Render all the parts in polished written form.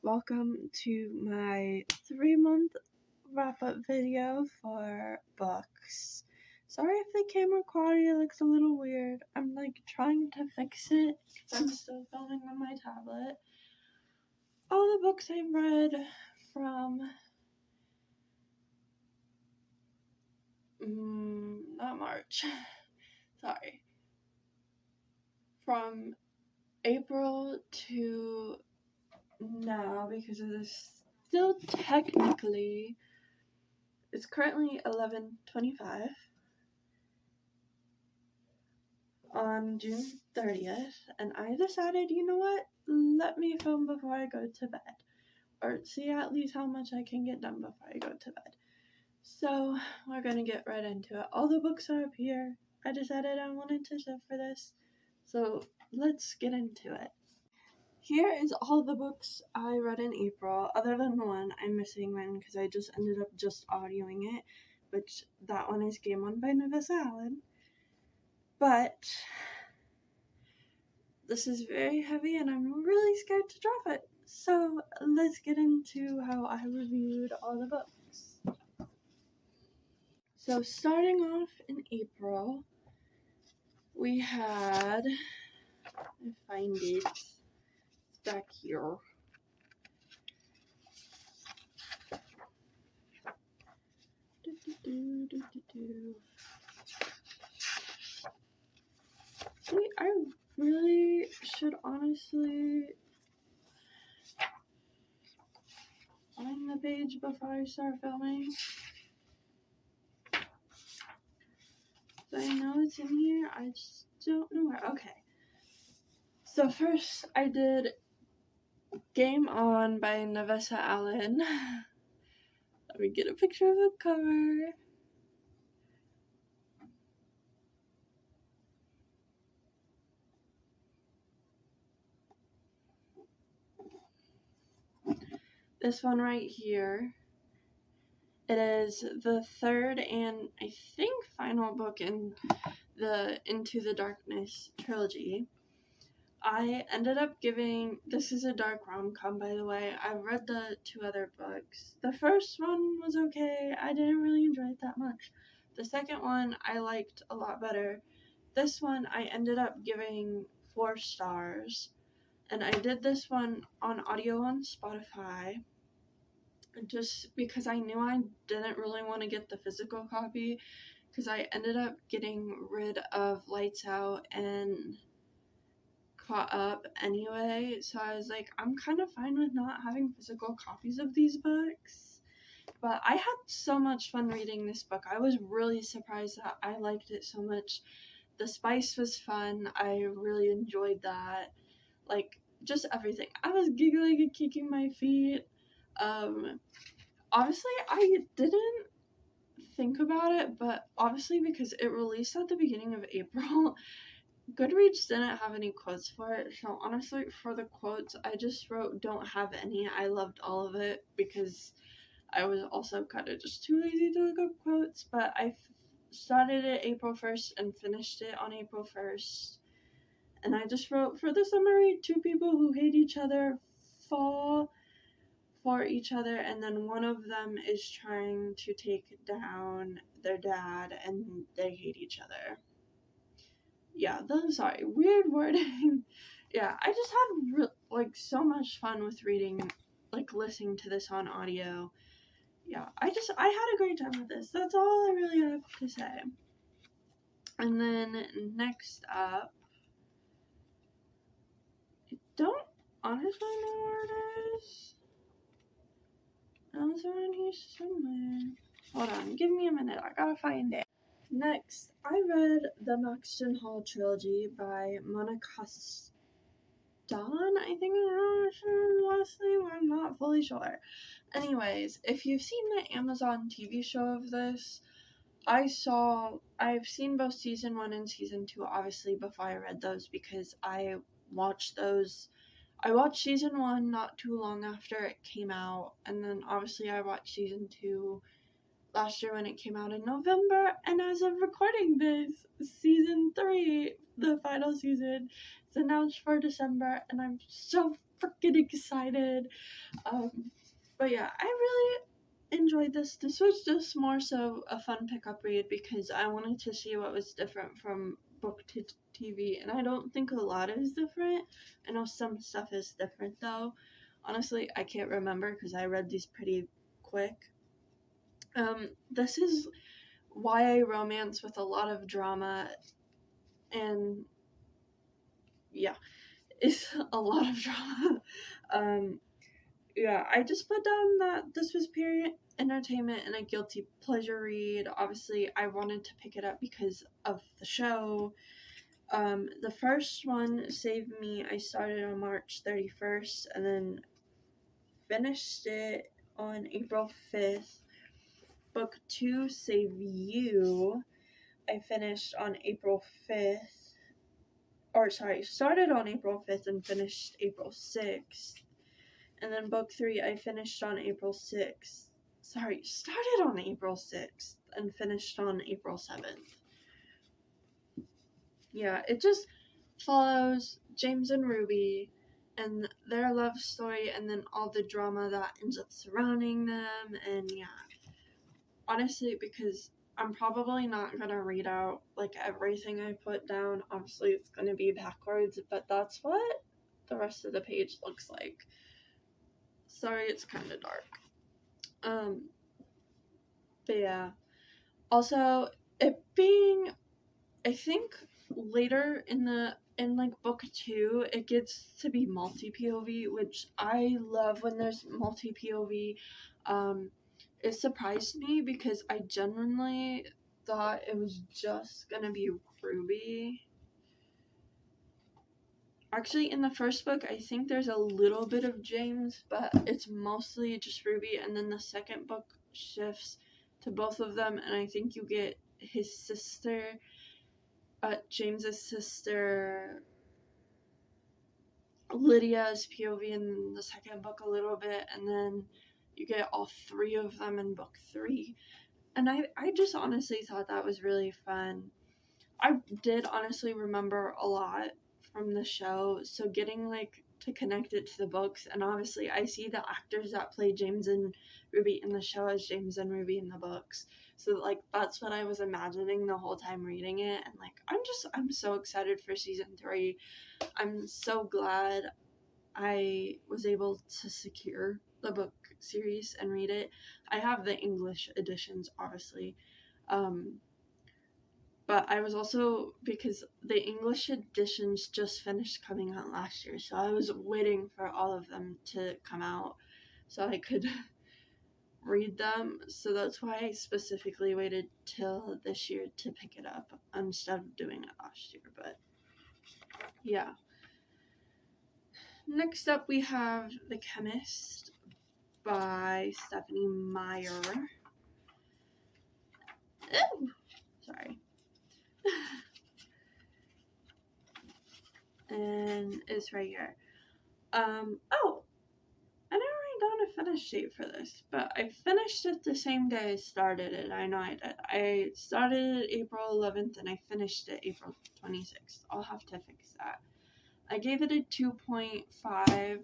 Welcome to my 3-month wrap-up video for books. Sorry if the camera quality looks a little weird. I'm trying to fix it because I'm still filming on my tablet. All the books I've read from not March. Sorry. From April to now, because it is still technically, it's currently 11:25 on June 30th, and I decided, you know what, let me film before I go to bed, or see at least how much I can get done before I go to bed. So we're gonna get right into it. All the books are up here. I decided I wanted to show for this, so let's get into it. Here is all the books I read in April, other than one. I'm missing one because I just ended up just audioing it, which that one is Game On by Navessa. But this is very heavy and I'm really scared to drop it. So let's get into how I reviewed all the books. So starting off in April, we had, I find it, it's back here. See, I really should honestly find the page before I start filming. So I know it's in here, I just don't know where. Okay. So first I did Game On by Navessa. Let me get a picture of the cover. This one right here. It is the third and I think final book in the Into the Darkness trilogy. I ended up giving, this is a dark rom-com, by the way. I read the two other books. The first one was okay. I didn't really enjoy it that much. The second one I liked a lot better. This one I ended up giving 4 stars. And I did this one on audio on Spotify, just because I knew I didn't really want to get the physical copy, because I ended up getting rid of Lights Out and Caught Up anyway, so I was like, I'm kind of fine with not having physical copies of these books. But I had so much fun reading this book. I was really surprised that I liked it so much. The spice was fun. I really enjoyed that. Just everything. I was giggling and kicking my feet. Obviously, I didn't think about it, but obviously because it released at the beginning of April, Goodreads didn't have any quotes for it, so honestly, for the quotes, I just wrote don't have any. I loved all of it because I was also kind of just too lazy to look up quotes, but I started it April 1st and finished it on April 1st. And I just wrote, for the summary, 2 people who hate each other fall for each other, and then one of them is trying to take down their dad, and they hate each other. Yeah, sorry, weird wording. Yeah, I just had so much fun with reading, listening to this on audio. Yeah, I had a great time with this. That's all I really have to say. And then next up, I don't honestly know where it is. It's around here somewhere. Hold on, give me a minute. I gotta find it. Next, I read the Maxton Hall trilogy by Mona Kasten. I think it's her last name. I'm not fully sure. Anyways, if you've seen the Amazon TV show of this, I've seen both season 1 and season 2, obviously, before I read those, because I watched season 1 not too long after it came out, and then obviously I watched season 2 last year when it came out in November, and as of recording this, season 3, the final season, is announced for December, and I'm so freaking excited. But yeah, I really enjoyed this. This was just more so a fun pickup read because I wanted to see what was different from book to TV, and I don't think a lot is different. I know some stuff is different though. Honestly, I can't remember because I read these pretty quick. This is YA romance with a lot of drama, and yeah, it's a lot of drama. Yeah, I just put down that this was period entertainment and a guilty pleasure read. Obviously, I wanted to pick it up because of the show. The first one, Save Me, I started on March 31st and then finished it on April 5th. Book 2, Save You, I finished on April 5th. Started on April 5th and finished April 6th. And then book 3, I finished on April 6th. Started on April 6th and finished on April 7th. Yeah, it just follows James and Ruby and their love story and then all the drama that ends up surrounding them. And yeah, honestly, because I'm probably not going to read out like everything I put down. Obviously, it's going to be backwards, but that's what the rest of the page looks like. Sorry, it's kind of dark. But yeah. Also, it being, I think later in like book 2, it gets to be multi POV, which I love when there's multi POV. It surprised me because I genuinely thought it was just gonna be Ruby. Actually, in the first book, I think there's a little bit of James, but it's mostly just Ruby, and then the second book shifts to both of them, and I think you get his sister, James's sister, Lydia's POV in the second book a little bit, and then you get all 3 of them in book 3. And I just honestly thought that was really fun. I did honestly remember a lot from the show, so getting like to connect it to the books, and obviously I see the actors that play James and Ruby in the show as James and Ruby in the books, so like that's what I was imagining the whole time reading it. And like I'm so excited for season 3. I'm so glad I was able to secure the book series and read it. I have the English editions obviously, but I was also, because the English editions just finished coming out last year, so I was waiting for all of them to come out so I could read them. So that's why I specifically waited till this year to pick it up instead of doing it last year. But yeah. Next up we have The Chemist by Stephenie Meyer. Ooh, sorry. And it's right here. Oh, I didn't write down a finish date for this, but I finished it the same day I started it. I know I did. I started it April 11th and I finished it April 26th. I'll have to fix that. I gave it a 2.5.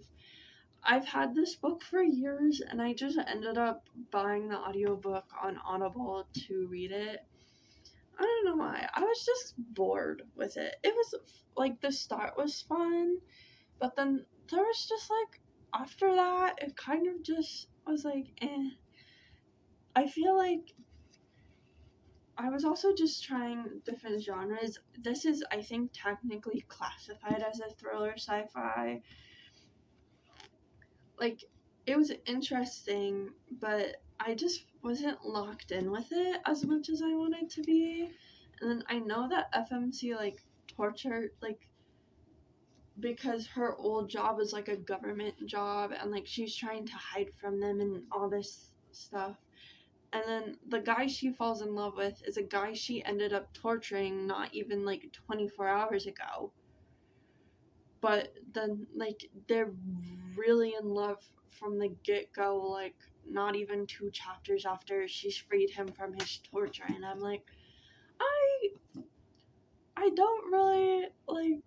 I've had this book for years and I just ended up buying the audiobook on Audible to read it. I don't know why. I was just bored with it. It was like the start was fun, but then there was just like after that it kind of just was like eh. I feel like I was also just trying different genres. This is, I think, technically classified as a thriller sci-fi. Like, it was interesting, but I just wasn't locked in with it as much as I wanted to be. And then I know that FMC, like, tortured, like, because her old job is, like, a government job, and, like, she's trying to hide from them and all this stuff. And then the guy she falls in love with is a guy she ended up torturing not even, like, 24 hours ago. But then, like, they're really in love from the get-go, like, not even 2 chapters after she's freed him from his torture, and I'm like, I don't really like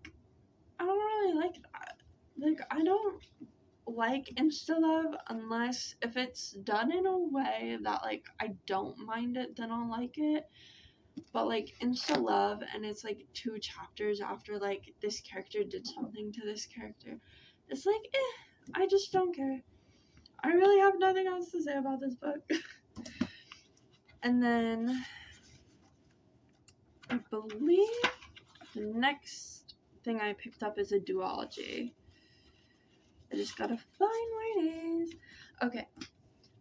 that. Like, I don't like insta-love unless if it's done in a way that, like, I don't mind it, then I'll like it. But, like, insta-love, and it's, like, 2 chapters after, like, this character did something to this character. It's like, I just don't care. I really have nothing else to say about this book. And then, I believe the next thing I picked up is a duology. I just gotta find where it is. Okay.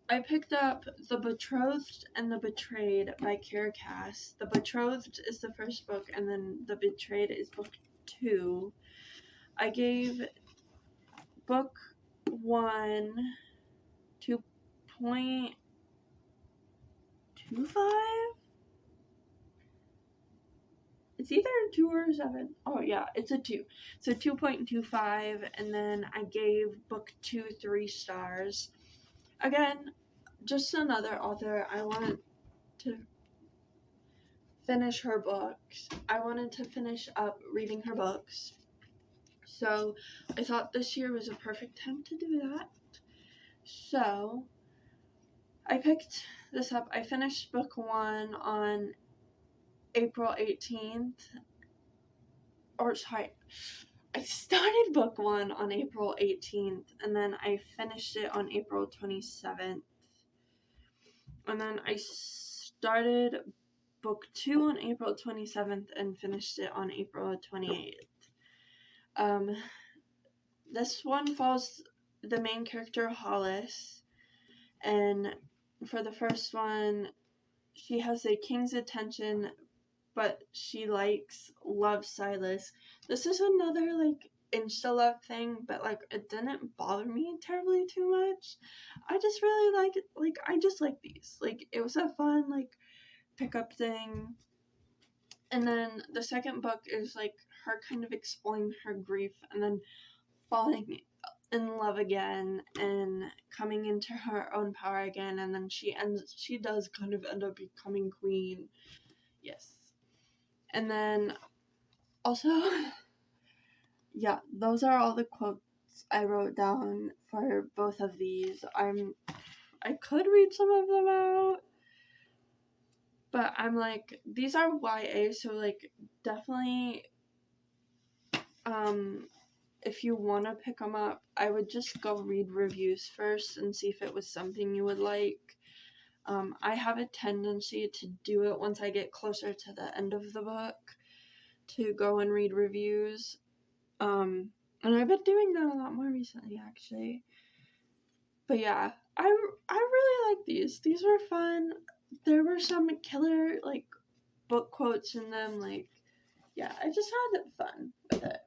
I picked up The Betrothed and The Betrayed by Keira Cass. The Betrothed is the first book, and then The Betrayed is book 2. I gave book 1 2.25? It's either a 2 or a 7. Oh yeah, it's a 2. So 2.25, and then I gave book 2 3 stars. Again, just another author. I wanted to finish her books. I wanted to finish up reading her books. So I thought this year was a perfect time to do that. So I picked this up. I finished book 1 on April 18th. Or sorry, I started book 1 on April 18th, and then I finished it on April 27th. And then I started book 2 on April 27th and finished it on April 28th. This one follows the main character, Hollis, and for the first one, she has a king's attention, but she loves Silas. This is another, like, insta-love thing, but, like, it didn't bother me terribly too much. I just really like it. Like, I just like these. Like, it was a fun, like, pickup thing. And then the second book is, like, her kind of exploring her grief and then falling in love again and coming into her own power again, and then she does kind of end up becoming queen. Yes. And then also, yeah, those are all the quotes I wrote down for both of these. I could read some of them out, but I'm like, these are YA, so, like, definitely, if you want to pick them up, I would just go read reviews first and see if it was something you would like. I have a tendency to do it once I get closer to the end of the book, to go and read reviews. And I've been doing that a lot more recently, actually. But yeah, I really like these. These were fun. There were some killer, like, book quotes in them. Like, yeah, I just had fun with it.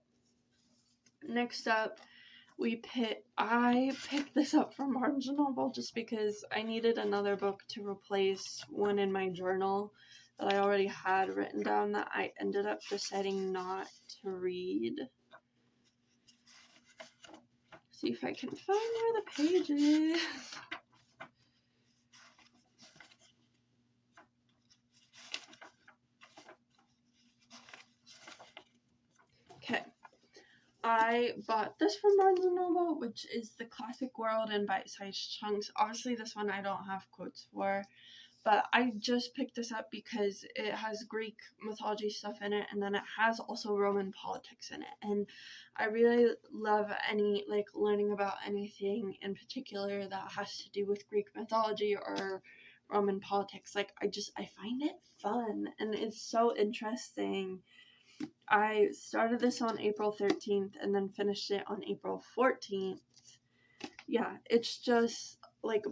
Next up, I picked this up from Barnes & Noble just because I needed another book to replace one in my journal that I already had written down that I ended up deciding not to read. See if I can find where the page is. Okay. I bought this from Barnes & Noble, which is The Classic World in Bite-Sized Chunks. Obviously, this one I don't have quotes for, but I just picked this up because it has Greek mythology stuff in it, and then it has also Roman politics in it. And I really love learning about anything in particular that has to do with Greek mythology or Roman politics. Like, I find it fun, and it's so interesting. I started this on April 13th and then finished it on April 14th. Yeah, it's just, like,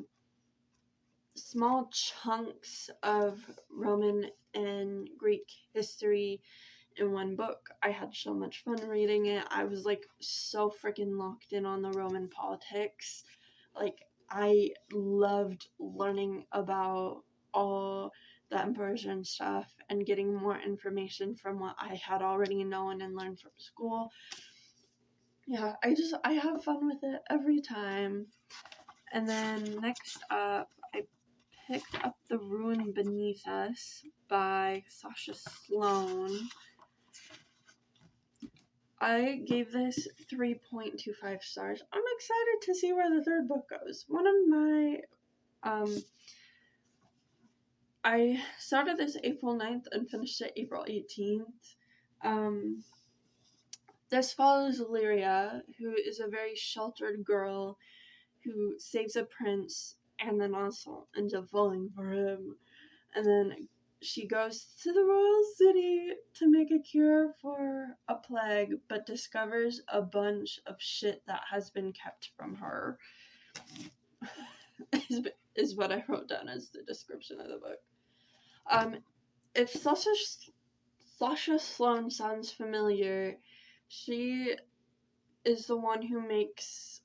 small chunks of Roman and Greek history in one book. I had so much fun reading it. I was, like, so freaking locked in on the Roman politics. Like, I loved learning about all the emperors and stuff and getting more information from what I had already known and learned from school. yeah, I have fun with it every time. And then next up, I picked up The Ruin Beneath Us by Sasha Sloane. I gave this 3.25 stars. I'm excited to see where the third book goes. One of my, I started this April 9th and finished it April 18th. This follows Lyria, who is a very sheltered girl who saves a prince and then also ends up falling for him. And then she goes to the royal city to make a cure for a plague, but discovers a bunch of shit that has been kept from her. is what I wrote down as the description of the book. If Sasha Sloane sounds familiar, she is the one who makes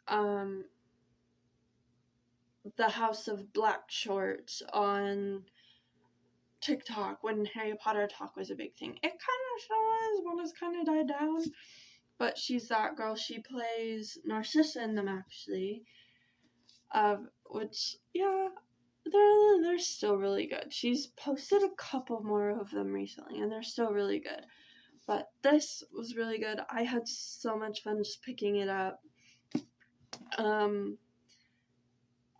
the House of Black shorts on TikTok when Harry Potter talk was a big thing. It kind of still is, but it's kind of died down. But she's that girl. She plays Narcissa in them, actually. Which, yeah, they're still really good. She's posted a couple more of them recently, and they're still really good. But this was really good. I had so much fun just picking it up.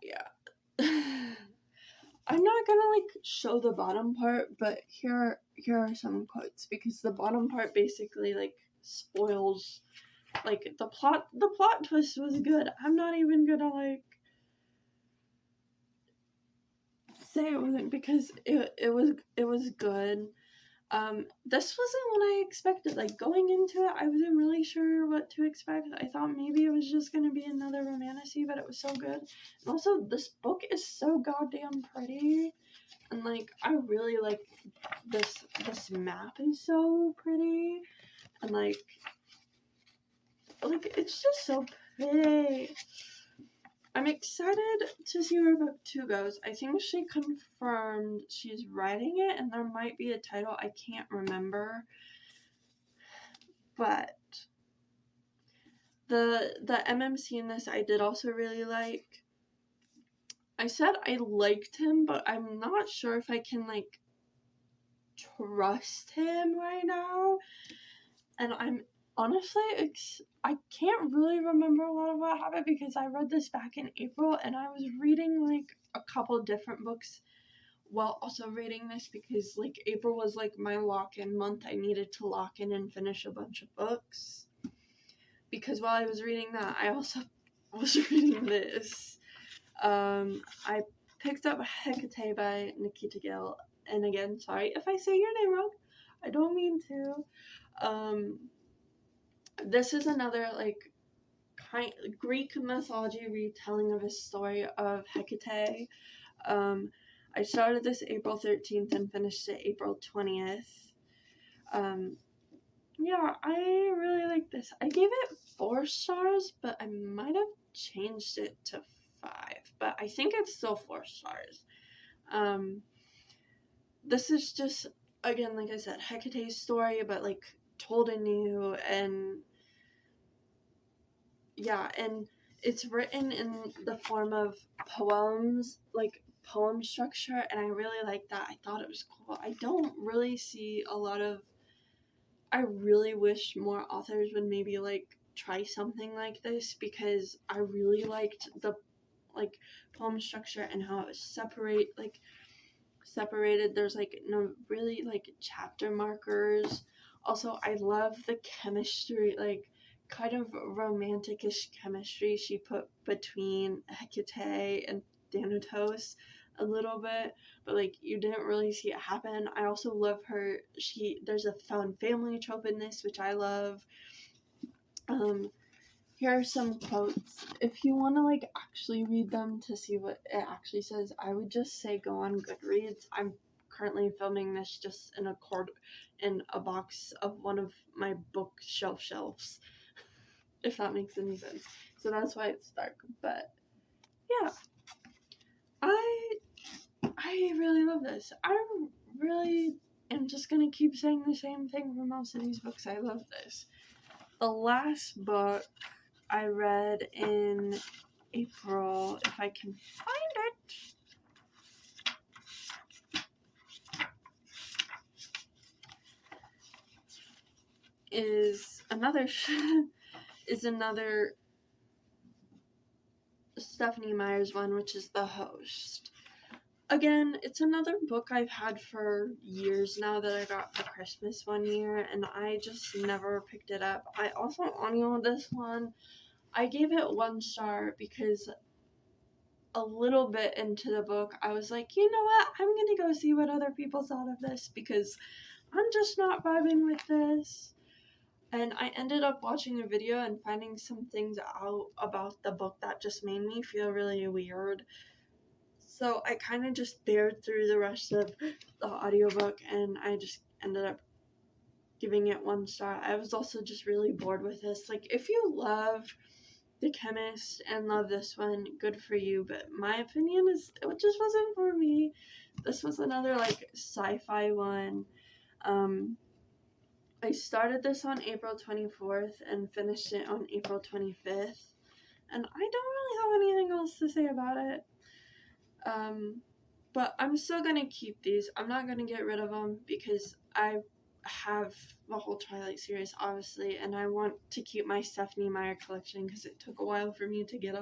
Yeah. I'm not gonna show the bottom part, but here are some quotes, because the bottom part basically spoils the plot. The plot twist was good. I'm not even gonna say it wasn't, because it was good. This wasn't what I expected. Going into it, I wasn't really sure what to expect. I thought maybe it was just gonna be another romantasy, but it was so good. And also, this book is so goddamn pretty. And I really like this map is so pretty, and it's just so pretty. I'm excited to see where book 2 goes. I think she confirmed she's writing it, and there might be a title I can't remember. But the MMC in this I did also really like. I said I liked him, but I'm not sure if I can trust him right now. And I'm honestly, I can't really remember a lot of what happened, because I read this back in April, and I was reading a couple different books while also reading this, because April was my lock-in month. I needed to lock in and finish a bunch of books, because while I was reading that, I also was reading this. I picked up Hekate by Nikita Gill, and again, sorry if I say your name wrong. I don't mean to. This is another Greek mythology retelling of a story of Hekate. I started this April 13th and finished it April 20th. Yeah, I really like this. I gave it 4 stars, but I might have changed it to 5, but I think it's still 4 stars. This is just, again, like I said, Hecate's story, but told anew, and yeah, and it's written in the form of poems, poem structure, and I really like that. I thought it was cool. I don't really see a lot of, I really wish more authors would maybe try something like this, because I really liked the poem structure and how it was separated. There's no really chapter markers. Also, I love the chemistry, kind of romantic-ish chemistry she put between Hekate and Thanatos a little bit, but you didn't really see it happen. I also love her. There's a found family trope in this, which I love. Here are some quotes. If you want to actually read them to see what it actually says, I would just say go on Goodreads. I'm currently filming this just in a box of one of my bookshelf shelves, if that makes any sense. So that's why it's dark. But yeah, I really love this. I really am just gonna keep saying the same thing for most of these books. I love this. The last book I read in April, if I can find it. Is another Stephenie Meyer's one, which is The Host. Again, it's another book I've had for years now that I got for Christmas one year, and I just never picked it up. I also audioed this one. I gave it 1 star because a little bit into the book, I was like, you know what? I'm gonna go see what other people thought of this because I'm just not vibing with this. And I ended up watching a video and finding some things out about the book that just made me feel really weird. So I kind of just bared through the rest of the audiobook and I just ended up giving it 1 star. I was also just really bored with this. Like, if you love The Chemist and love this one, good for you. But my opinion is it just wasn't for me. This was another, like, sci-fi one. I started this on April 24th and finished it on April 25th. And I don't really have anything else to say about it. But I'm still going to keep these. I'm not going to get rid of them because I have the whole Twilight series, obviously. And I want to keep my Stephenie Meyer collection because it took a while for me to get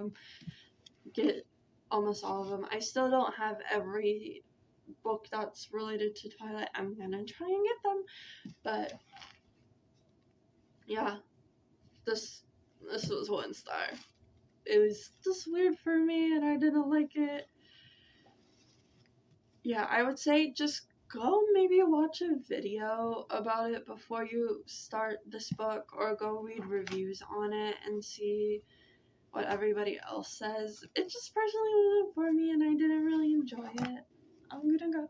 almost all of them. I still don't have every book that's related to Twilight. I'm going to try and get them. But yeah, this was 1 star. It was just weird for me and I didn't like it. Yeah, I would say just go maybe watch a video about it before you start this book or go read reviews on it and see what everybody else says. It just personally wasn't for me and I didn't really enjoy it. I'm gonna go.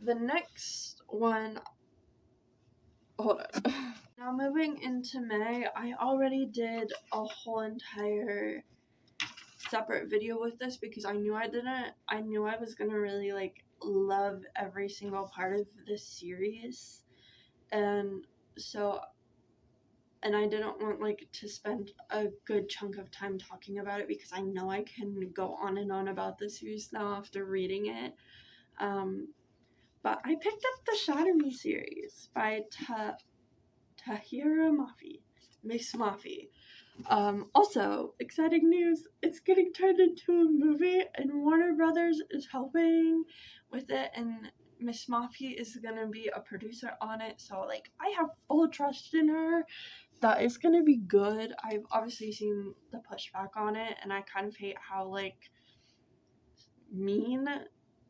The next one, hold on. Now moving into May, I already did a whole entire separate video with this because I knew I was gonna really like love every single part of this series, and I didn't want like to spend a good chunk of time talking about it because I know I can go on and on about the series now after reading it. But I picked up the Shatter Me series by Tahereh Mafi, Miss Mafi. Also, exciting news, it's getting turned into a movie and Warner Brothers is helping with it and Miss Mafi is gonna be a producer on it, so like I have full trust in her that it's gonna be good. I've obviously seen the pushback on it and I kind of hate how like mean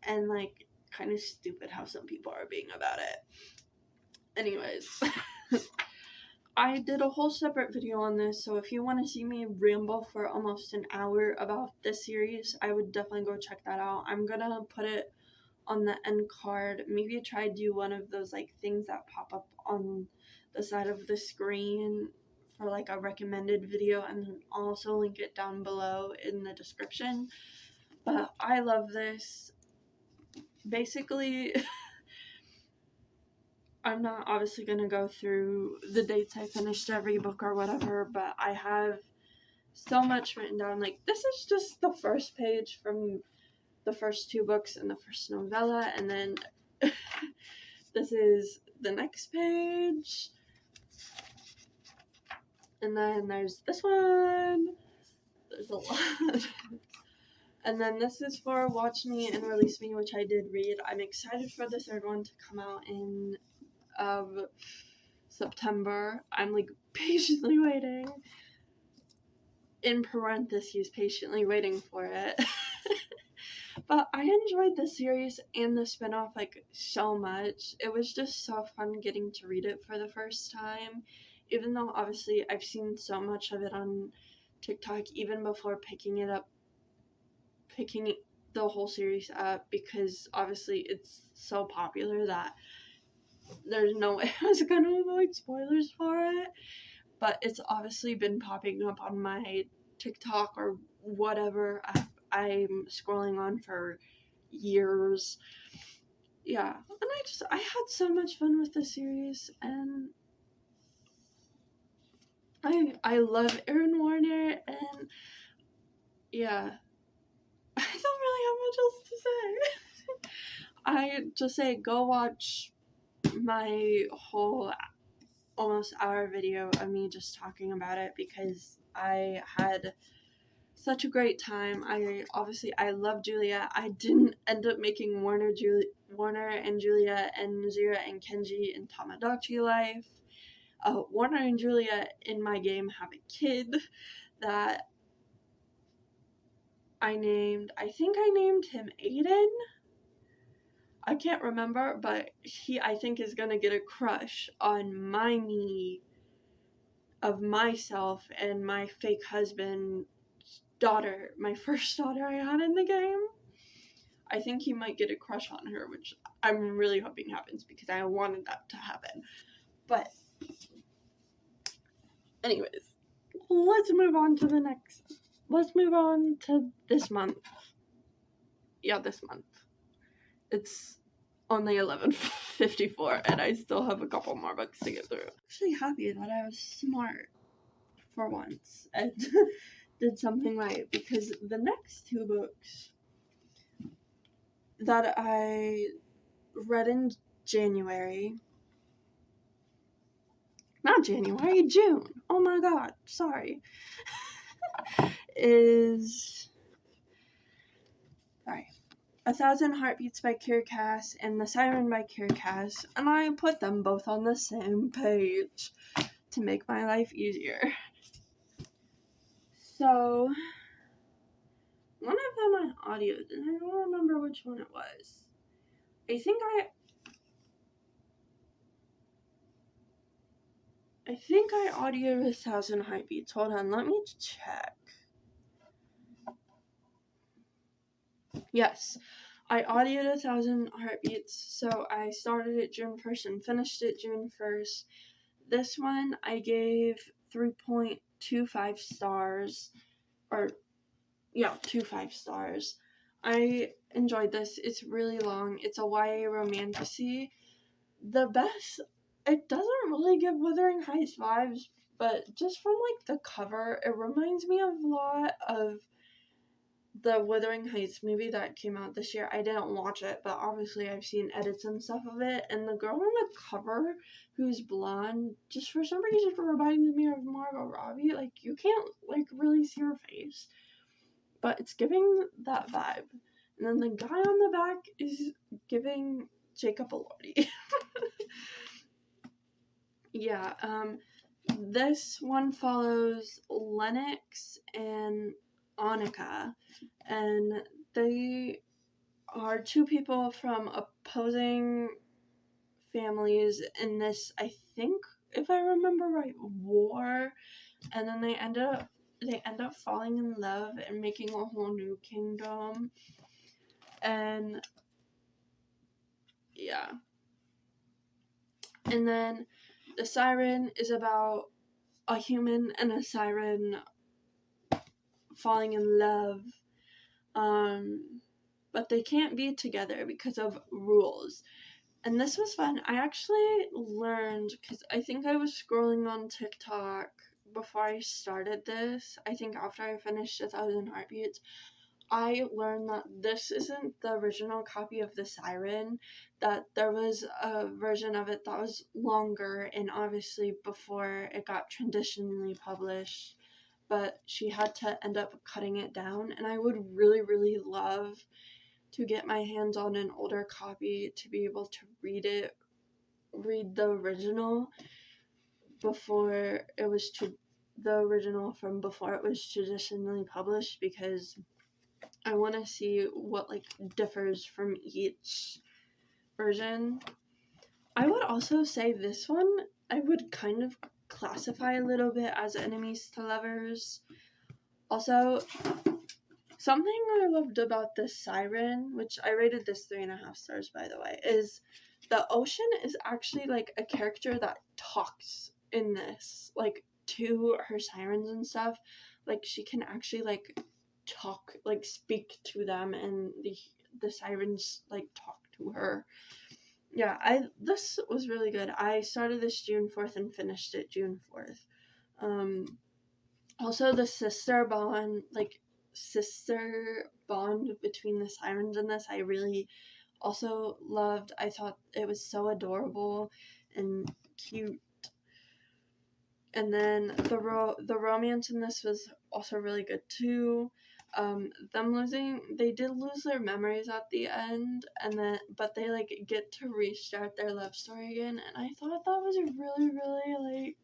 and like kind of stupid how some people are being about it. Anyways. I did a whole separate video on this, so if you want to see me ramble for almost an hour about this series, I would definitely go check that out. I'm gonna put it on the end card. Maybe try to do one of those like things that pop up on the side of the screen for like a recommended video, and then also link it down below in the description. But I love this. Basically, I'm not obviously going to go through the dates I finished every book or whatever, but I have so much written down. Like, this is just the first page from the first 2 books and the first novella, and then this is the next page, and then there's this one. There's a lot. And then this is for Watch Me and Release Me, which I did read. I'm excited for the 3rd one to come out in September. I'm like patiently waiting, in parentheses, patiently waiting for it. But I enjoyed the series and the spin-off like so much. It was just so fun getting to read it for the first time, even though obviously I've seen so much of it on TikTok even before picking the whole series up, because obviously it's so popular that there's no way I was gonna avoid spoilers for it. But it's obviously been popping up on my TikTok or whatever I'm scrolling on for years. Yeah, and I had so much fun with the series, and I love Aaron Warner, and yeah, I don't really have much else to say. I just say go watch my whole almost hour video of me just talking about it, because I had such a great time. I love Julia. I didn't end up making Warner and Julia and Nazira and Kenji and Tamagotchi life. Warner and Julia in my game have a kid that I think I named him Aiden. I can't remember, but he, I think, is gonna get a crush on my me of myself and my fake husband's daughter, my first daughter I had in the game. I think he might get a crush on her, which I'm really hoping happens, because I wanted that to happen. But anyways, let's move on to this month. Yeah, this month. It's only 11:54, and I still have a couple more books to get through. I'm actually happy that I was smart for once and did something right, because the next two books that I read in June. Oh my god, sorry. is A Thousand Heartbeats by Keira Cass and The Siren by Keira Cass, and I put them both on the same page to make my life easier. So, one of them I audioed, and I don't remember which one it was. I think I audioed A Thousand Heartbeats. Hold on, let me check. Yes, I audioed A Thousand Heartbeats, so I started it June 1st and finished it June 1st. This one I gave 3.25 stars, 25 stars. I enjoyed this. It's really long. It's a YA romantasy. It doesn't really give Wuthering Heights vibes, but just from like the cover, it reminds me a lot of the Wuthering Heights movie that came out this year. I didn't watch it, but obviously I've seen edits and stuff of it, and the girl on the cover, who's blonde, just for some reason reminds me of Margot Robbie. Like, you can't like really see her face, but it's giving that vibe. And then the guy on the back is giving Jacob Elordi. Yeah, this one follows Lennox and Annika, and they are two people from opposing families in this, I think, if I remember right, war, and then they end up falling in love and making a whole new kingdom. And yeah, and then the siren is about a human and a siren falling in love, but they can't be together because of rules. And this was fun. I actually learned, because I think I was scrolling on TikTok before I started this. I think after I finished A Thousand Heartbeats, I learned that this isn't the original copy of the Siren, that there was a version of it that was longer, and obviously before it got traditionally published, but she had to end up cutting it down. And I would really, really love to get my hands on an older copy to be able to read the original before it was the original from before it was traditionally published, because I want to see what like differs from each version. I would also say this one I would kind of classify a little bit as enemies to lovers. Also, something I loved about this siren, which I rated this 3.5 stars by the way, is the ocean is actually like a character that talks in this, like to her sirens and stuff. Like, she can actually like talk, like speak to them, and the sirens like talk to her. Yeah, this was really good. I started this June 4th and finished it June 4th. Also the sister bond between the sirens in this, I really also loved. I thought it was so adorable and cute. And then the romance in this was also really good too. They did lose their memories at the end, but they like get to restart their love story again, and I thought that was really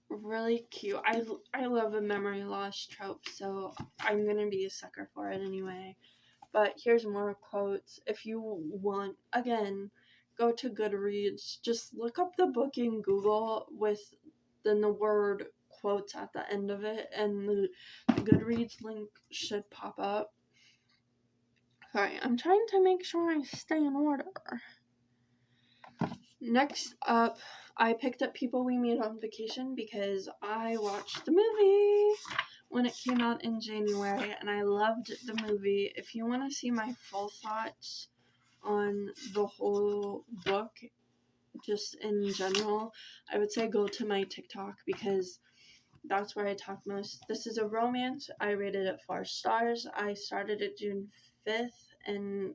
really cute. I love a memory loss trope, so I'm gonna be a sucker for it anyway. But here's more quotes. If you want, again, go to Goodreads. Just look up the book in Google with then the word quotes at the end of it, and the Goodreads link should pop up. Sorry, I'm trying to make sure I stay in order. Next up, I picked up People We Meet on Vacation because I watched the movie when it came out in January, and I loved the movie. If you want to see my full thoughts on the whole book, just in general, I would say go to my TikTok because that's where I talk most. This is a romance. I rated it 4 stars. I started it June 5th and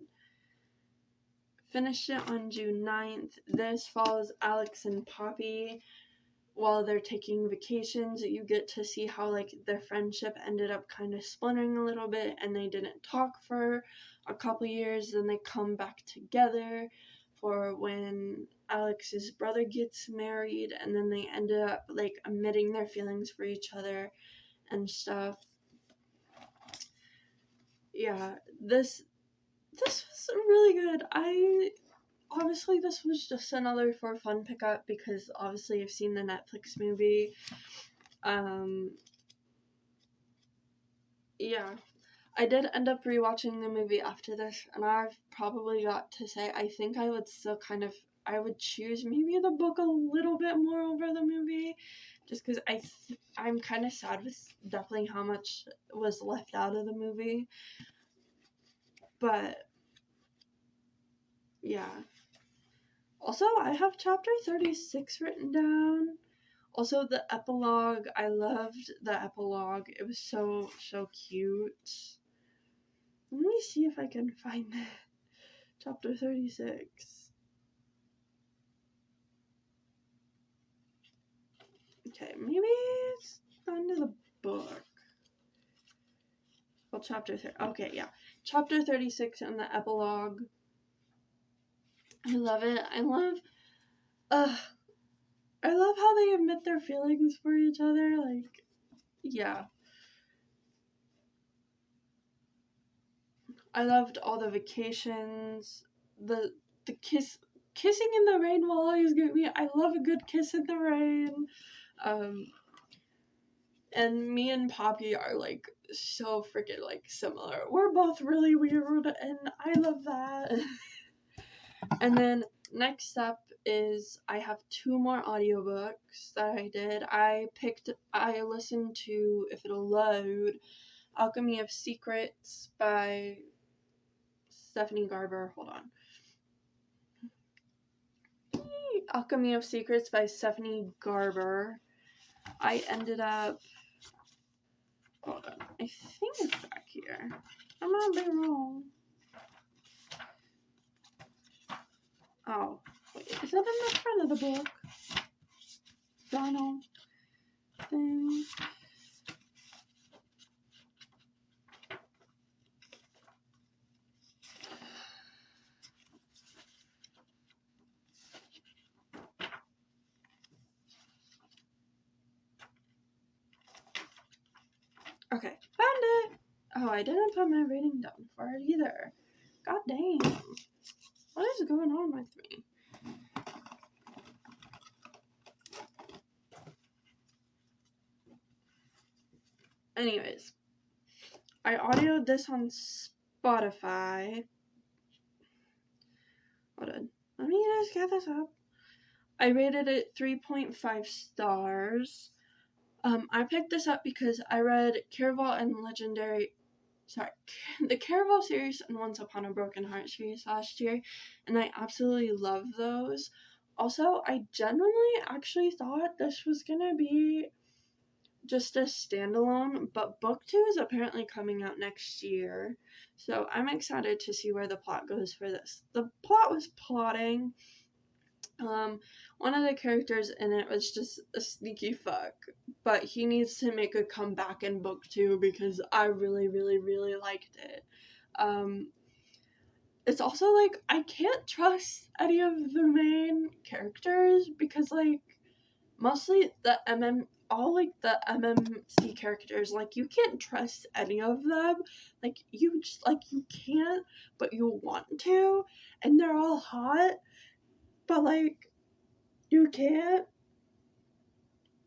finished it on June 9th. This follows Alex and Poppy while they're taking vacations. You get to see how like their friendship ended up kind of splintering a little bit, and they didn't talk for a couple years. Then they come back together for when Alex's brother gets married, and then they ended up like admitting their feelings for each other and stuff. Yeah, this was really good. Obviously, this was just another for fun pickup because obviously I've seen the Netflix movie. Yeah, I did end up rewatching the movie after this, and I've probably got to say I think I would still I would choose maybe the book a little bit more over the movie, just because I'm kind of sad with definitely how much was left out of the movie. But yeah. Also, I have chapter 36 written down. Also, the epilogue. I loved the epilogue. It was so cute. Let me see if I can find it. Chapter 36. Okay, maybe it's the end of the book. Well, chapter 30. Okay, yeah. Chapter 36 and the epilogue. I love it. I love how they admit their feelings for each other. Like, yeah. I loved all the vacations. The kissing in the rain will always get me. I love a good kiss in the rain. And me and Poppy are like so freaking like similar. We're both really weird, and I love that. And then next up is I have 2 more audiobooks that I did. I listened to, if it'll load, Alchemy of Secrets by Stephenie Garber. Hold on. Alchemy of Secrets by Stephenie Garber. I ended up... Hold on. I think it's back here. I might be wrong. Oh. Wait, is that in the front of the book? Journal thing. Okay, found it! Oh, I didn't put my rating down for it either. God dang. What is going on with me? Anyways, I audioed this on Spotify. Hold on. Let me just get this up. I rated it 3.5 stars. I picked this up because I read Caraval and the Caraval series and Once Upon a Broken Heart series last year, and I absolutely love those. Also, I genuinely actually thought this was gonna be just a standalone, but book 2 is apparently coming out next year. So I'm excited to see where the plot goes for this. The plot was plotting. One of the characters in it was just a sneaky fuck, but he needs to make a comeback in book 2 because I really, really, really liked it. It's also like I can't trust any of the main characters because like mostly the the MMC characters, like you can't trust any of them. Like you just like you can't, but you want to, and they're all hot, but like you can't.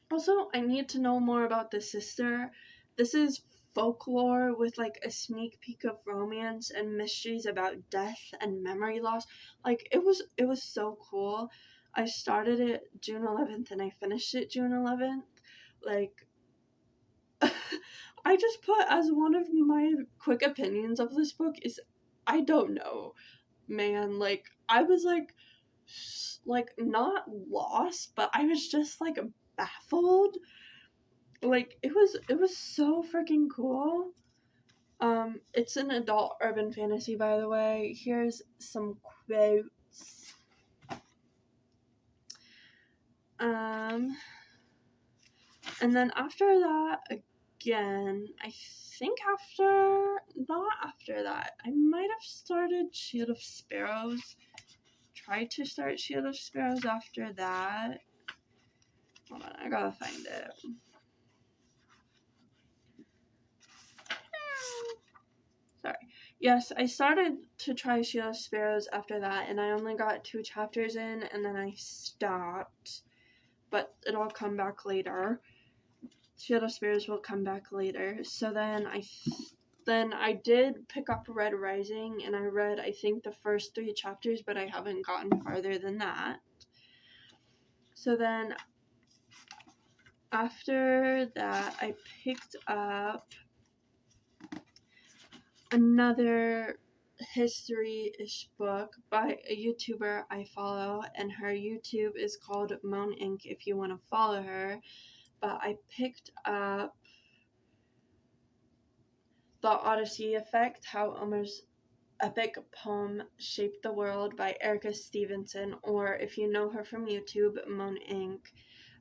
Also, I need to know more about the sister. This is folklore with like a sneak peek of romance and mysteries about death and memory loss. Like it was so cool. I started it June 11th and I finished it June 11th. Like I just put as one of my quick opinions of this book is I don't know, man. Like I was like not lost, but I was just like baffled. Like it was so freaking cool. It's an adult urban fantasy, by the way. Here's some quotes. And then after that, again, I think not after that, I might have started Shield of Sparrows. Tried to start Shield of Sparrows after that. Hold on, I gotta find it. Sorry. Yes, I started to try Shield of Sparrows after that, and I only got 2 chapters in, and then I stopped. But it'll come back later. Shield of Sparrows will come back later. So then I did pick up Red Rising, and I read, I think, the first 3 chapters, but I haven't gotten farther than that. So then, after that, I picked up another history-ish book by a YouTuber I follow, and her YouTube is called moan.Inc. if you want to follow her. But I picked up The Odyssey Effect, How Omer's Epic Poem Shaped the World by Erica Stevenson, or if you know her from YouTube, moan.Inc.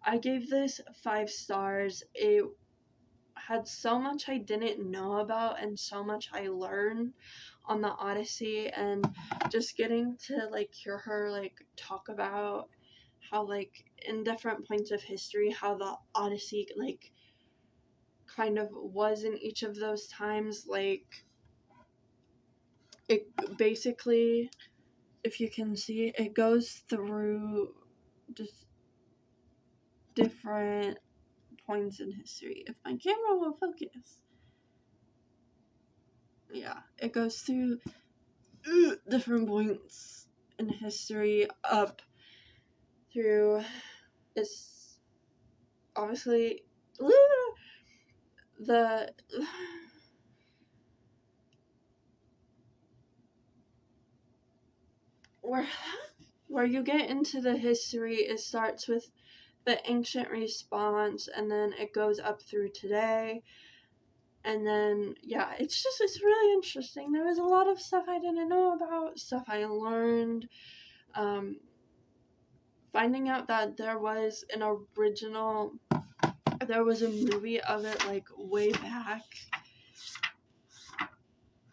I gave this 5 stars. It had so much I didn't know about and so much I learned on the Odyssey, and just getting to like hear her like talk about how like in different points of history how the Odyssey like kind of was in each of those times. Like it basically, if you can see, it goes through just different points in history. If my camera will focus. Yeah, it goes through different points in history up through it's obviously the where you get into the history, it starts with the ancient response and then it goes up through today. And then, yeah, it's really interesting. There was a lot of stuff I didn't know about, stuff I learned. Finding out that there was a movie of it, like, way back.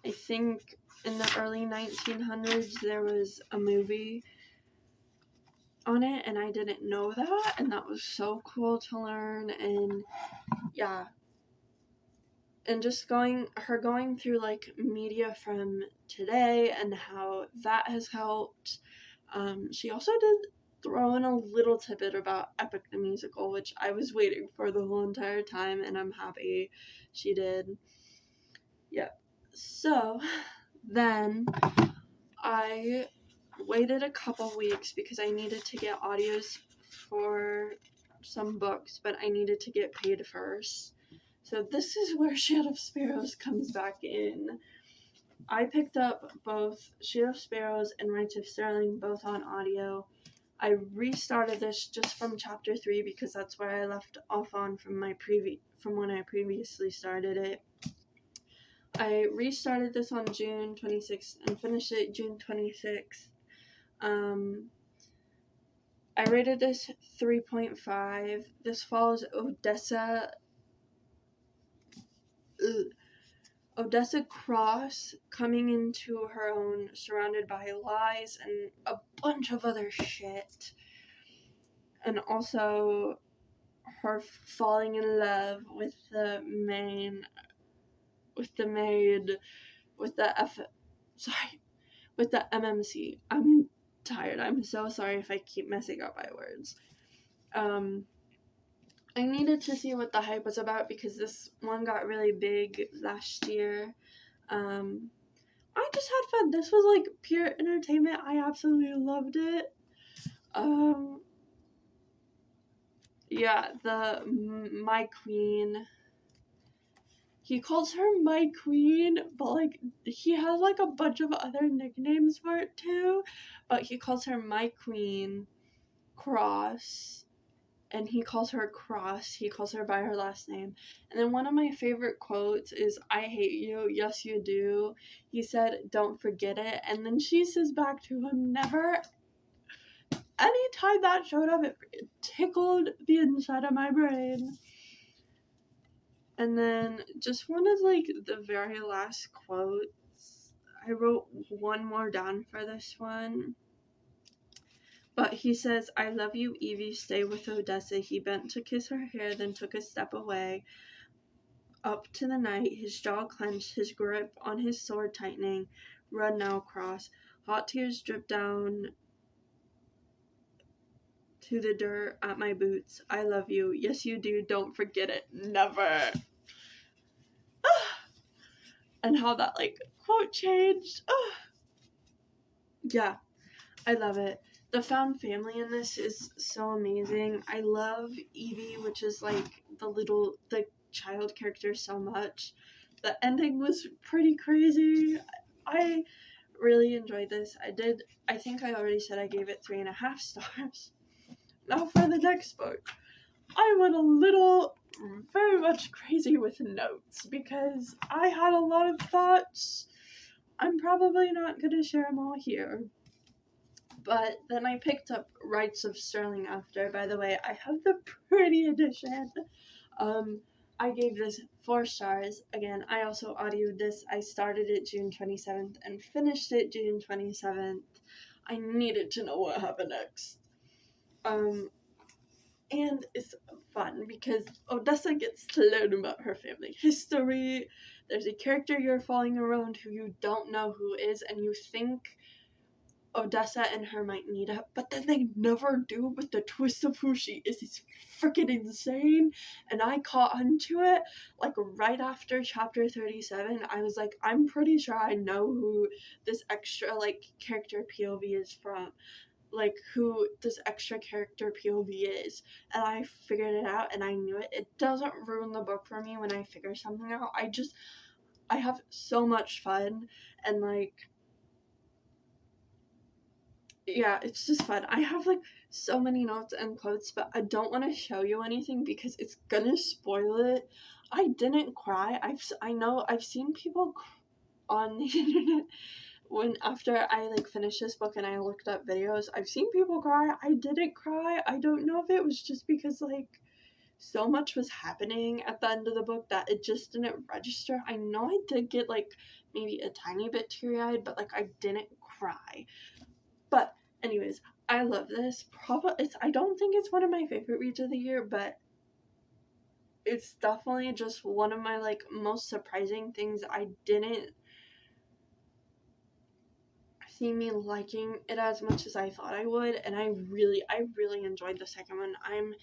I think in the early 1900s, there was a movie on it, and I didn't know that, and that was so cool to learn, and, yeah. And just going through like media from today and how that has helped. She also did throw in a little tidbit about Epic the Musical, which I was waiting for the whole entire time, and I'm happy she did. Yep. So then I waited a couple weeks because I needed to get audios for some books, but I needed to get paid first. So this is where Shield of Sparrows comes back in. I picked up both Shield of Sparrows and Rites of Starling, both on audio. I restarted this just from chapter 3 because that's where I left off on from when I previously started it. I restarted this on June 26th and finished it June 26th. I rated this 3.5. This follows Odessa Cross coming into her own, surrounded by lies and a bunch of other shit. And also her falling in love with the maid, with the MMC. I'm tired. I'm so sorry if I keep messing up my words. I needed to see what the hype was about because this one got really big last year. I just had fun. This was like pure entertainment. I absolutely loved it. Yeah, my queen. He calls her my queen, but like he has like a bunch of other nicknames for it too. But he calls her my queen, Cross, and he calls her Cross. He calls her by her last name. And then one of my favorite quotes is, "I hate you, yes you do." He said, "Don't forget it." And then she says back to him, "Never." Anytime that showed up, it tickled the inside of my brain. And then just one of like the very last quotes, I wrote one more down for this one. But he says, "I love you, Evie, stay with Odessa." He bent to kiss her hair, then took a step away. Up to the night, his jaw clenched, his grip on his sword tightening. "Run now, Cross." Hot tears dripped down to the dirt at my boots. "I love you. Yes, you do. Don't forget it. Never." And how that, like, quote changed. Yeah, I love it. The found family in this is so amazing. I love Evie, which is, like, the child character so much. The ending was pretty crazy. I really enjoyed this. I think I already said I gave it 3.5 stars. Now for the next book. I went very much crazy with notes because I had a lot of thoughts. I'm probably not going to share them all here. But then I picked up Rites of Starling after. By the way, I have the pretty edition. I gave this 4 stars. Again, I also audioed this. I started it June 27th and finished it June 27th. I needed to know what happened next. And it's fun because Odessa gets to learn about her family history. There's a character you're following around who you don't know who is, and you think Odessa and her might meet up, but then they never do. But the twist of who she is freaking insane, and I caught onto it like right after chapter 37. I was like, I'm pretty sure I know who this extra like character POV is from. Like who this extra character POV is, and I figured it out and I knew it. It doesn't ruin the book for me when I figure something out. I have so much fun, and like, yeah, it's just fun. I have like so many notes and quotes, but I don't want to show you anything because it's gonna spoil it. I didn't cry. I know I've seen people on the internet when after I like finished this book and I looked up videos, I've seen people cry. I didn't cry. I don't know if it was just because like so much was happening at the end of the book that it just didn't register. I know I did get like maybe a tiny bit teary-eyed, but like I didn't cry. But anyways, I love this. I don't think it's one of my favorite reads of the year, but it's definitely just one of my like most surprising things. I didn't see me liking it as much as I thought I would, and I really enjoyed the second one. I'm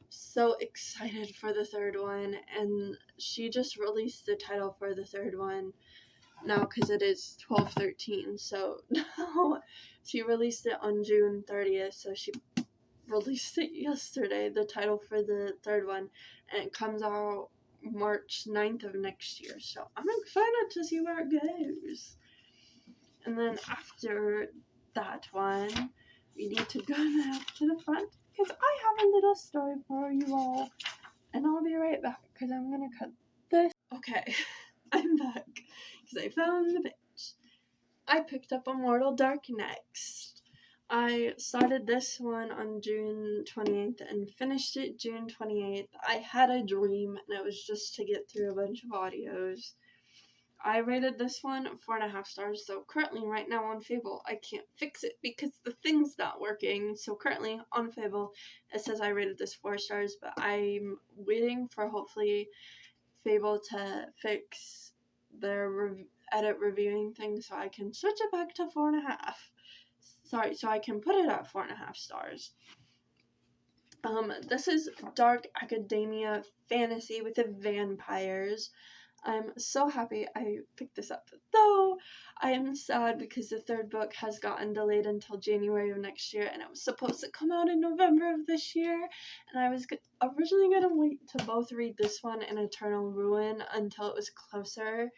so excited for the third one, and she just released the title for the third one now because it is 12/13, so now she released it on June 30th, so she released it yesterday, the title for the third one, and it comes out March 9th of next year, so I'm excited to see where it goes. And then after that one, we need to go back to the front because I have a little story for you all. And I'll be right back because I'm going to cut this. Okay, I'm back because I found the page. I picked up Immortal Dark next. I started this one on June 28th and finished it June 28th. I had a dream and it was just to get through a bunch of audios. I rated this one 4.5 stars, so currently right now on Fable, I can't fix it because the thing's not working. So currently on Fable, it says I rated this 4 stars, but I'm waiting for hopefully Fable to fix their edit reviewing thing so I can switch it back to 4.5. Sorry, so I can put it at 4.5 stars. This is dark academia fantasy with the vampires. I'm so happy I picked this up, though I am sad because the third book has gotten delayed until January of next year, and it was supposed to come out in November of this year, and I was originally going to wait to both read this one and Eternal Ruin until it was closer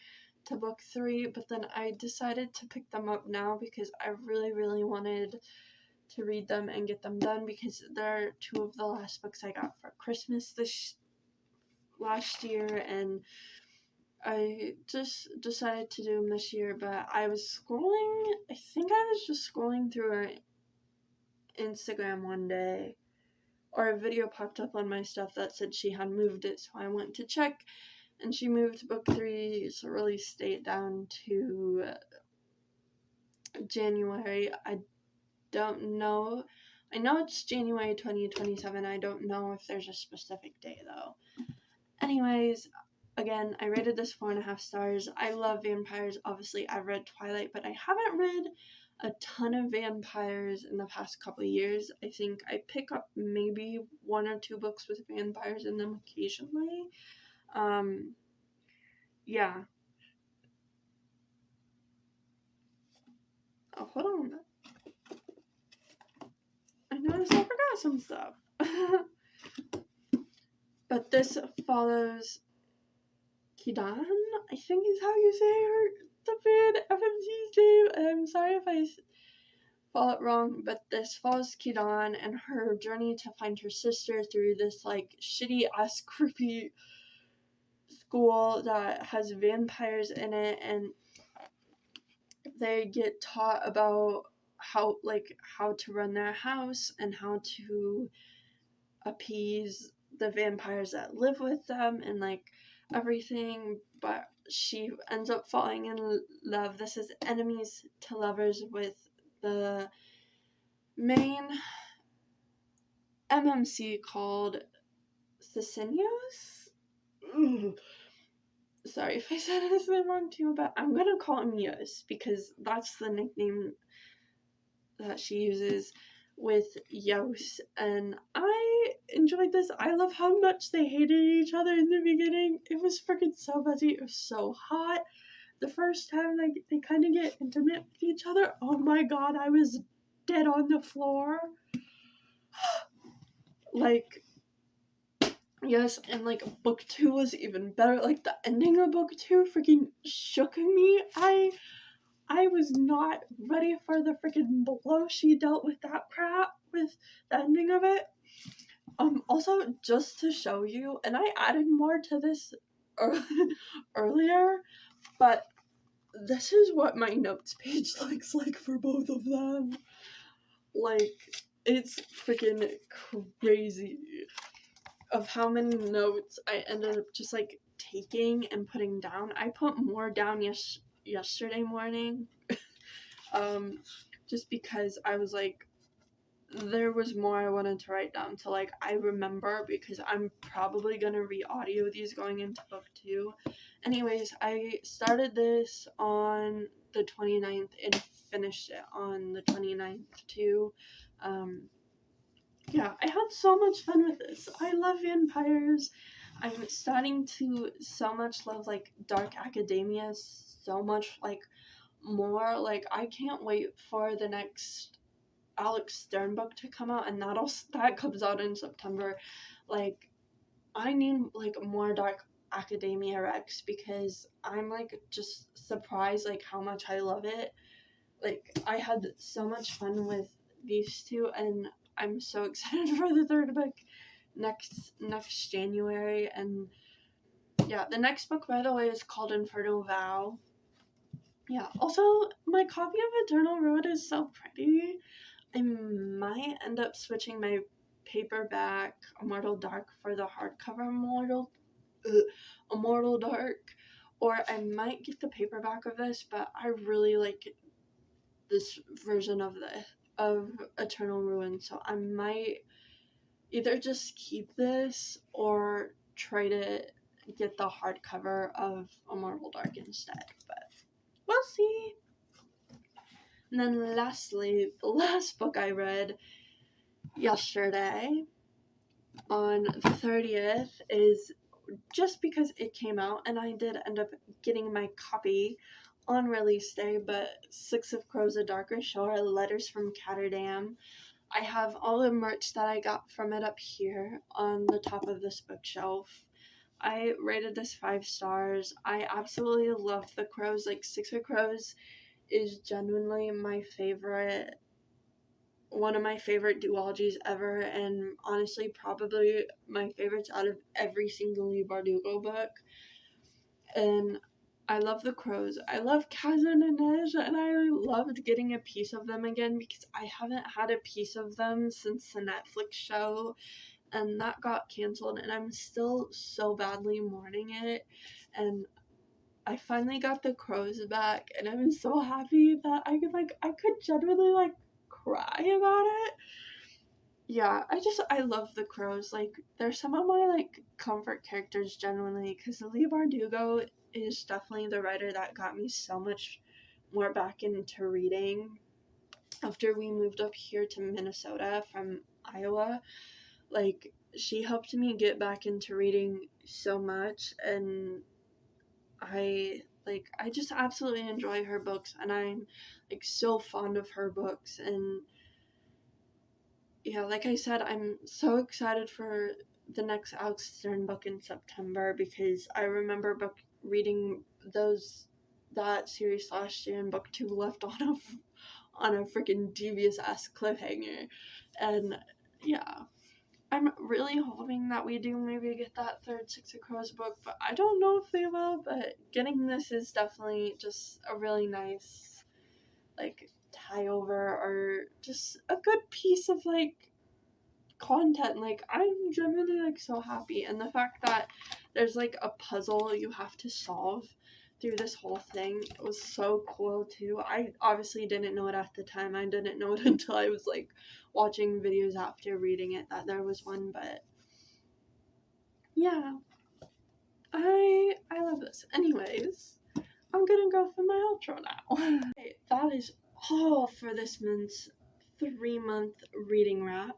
to book 3, but then I decided to pick them up now because I really, really wanted to read them and get them done because they're 2 of the last books I got for Christmas this last year, and I just decided to do them this year, but I was scrolling, I think I was just scrolling through her Instagram one day, or a video popped up on my stuff that said she had moved it, so I went to check, and she moved book 3's release date down to January. I don't know. I know it's January 2027. I don't know if there's a specific day, though. Anyways, again, I rated this 4.5 stars. I love vampires. Obviously, I've read Twilight, but I haven't read a ton of vampires in the past couple of years. I think I pick up maybe 1 or 2 books with vampires in them occasionally. Yeah. Oh, hold on. I noticed I forgot some stuff. But this follows Kidan, I think is how you say her stupid FMC's name, and I'm sorry if I fall it wrong, but this follows Kidan and her journey to find her sister through this, like, shitty-ass, creepy school that has vampires in it, and they get taught about how to run their house and how to appease the vampires that live with them and, like, everything, but she ends up falling in love. This is enemies to lovers with the main MMC called Sasinios? Sorry if I said his name wrong too, but I'm gonna call him Yos because that's the nickname that she uses with Yos, and I enjoyed this. I love how much they hated each other in the beginning. It was freaking so messy. It was so hot. The first time they kind of get intimate with each other, oh my god, I was dead on the floor. Like, yes, and like book 2 was even better. Like, the ending of book 2 freaking shook me. I was not ready for the freaking blow she dealt with that crap with the ending of it. Also, just to show you, and I added more to this earlier, but this is what my notes page looks like for both of them. Like, it's freaking crazy of how many notes I ended up just, like, taking and putting down. I put more down yesterday morning, just because I was like, there was more I wanted to write down to, like, I remember, because I'm probably gonna re-audio these going into book 2. Anyways, I started this on the 29th and finished it on the 29th too. Yeah, I had so much fun with this. I love vampires. I'm starting to so much love, like, dark academia so much, like, more. Like, I can't wait for the next Alex Stern book to come out, and that comes out in September. Like, I need, like, more dark academia recs because I'm, like, just surprised, like, how much I love it. Like, I had so much fun with these two, and I'm so excited for the third book next January. And yeah, the next book, by the way, is called Infernal Vow. Yeah, also, my copy of Eternal Road is so pretty. I might end up switching my paperback Immortal Dark for the hardcover Immortal Dark, or I might get the paperback of this, but I really like this version of Eternal Ruin, so I might either just keep this or try to get the hardcover of Immortal Dark instead, but we'll see. And then lastly, the last book I read yesterday on the 30th is just because it came out, and I did end up getting my copy on release day, but Six of Crows, A Darker Shore, Letters from Catterdam. I have all the merch that I got from it up here on the top of this bookshelf. I rated this 5 stars. I absolutely love the crows. Like, Six of Crows is genuinely my favorite, one of my favorite duologies ever, and honestly probably my favorites out of every single Leigh Bardugo book. And I love the crows. I love Kasten and Nej, and I loved getting a piece of them again because I haven't had a piece of them since the Netflix show, and that got canceled, and I'm still so badly mourning it. And I finally got the crows back, and I'm so happy that I could genuinely cry about it. Yeah, I love the crows. Like, they're some of my comfort characters genuinely, because Leigh Bardugo is definitely the writer that got me so much more back into reading after we moved up here to Minnesota from Iowa. Like, she helped me get back into reading so much, and I just absolutely enjoy her books, and I'm so fond of her books. And yeah, like I said, I'm so excited for the next Alex Stern book in September, because I remember reading that series last year, and book 2 left on a freaking devious ass cliffhanger. And yeah, I'm really hoping that we do maybe get that third Six of Crows book, but I don't know if they will. But getting this is definitely just a really nice tie over, or just a good piece of content. I'm genuinely so happy, and the fact that there's a puzzle you have to solve through this whole thing was so cool too. I obviously didn't know it at the time. I didn't know it until I was watching videos after reading it that there was one. But yeah, I love this. Anyways, I'm gonna go for my outro now. Okay, that is all for this month's 3-month reading wrap.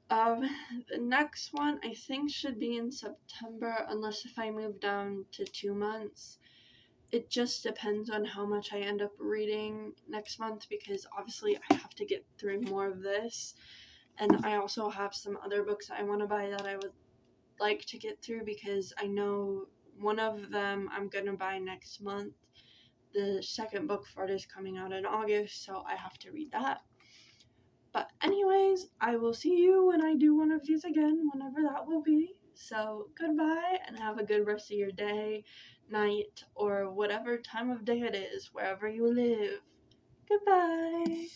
The next one I think should be in September, unless if I move down to 2 months. It just depends on how much I end up reading next month, because obviously I have to get through more of this, and I also have some other books I want to buy that I would like to get through, because I know one of them I'm gonna buy next month. The second book for it is coming out in August, so I have to read that. But anyways, I will see you when I do one of these again, whenever that will be. So goodbye, and have a good rest of your day, night, or whatever time of day it is, wherever you live. Goodbye.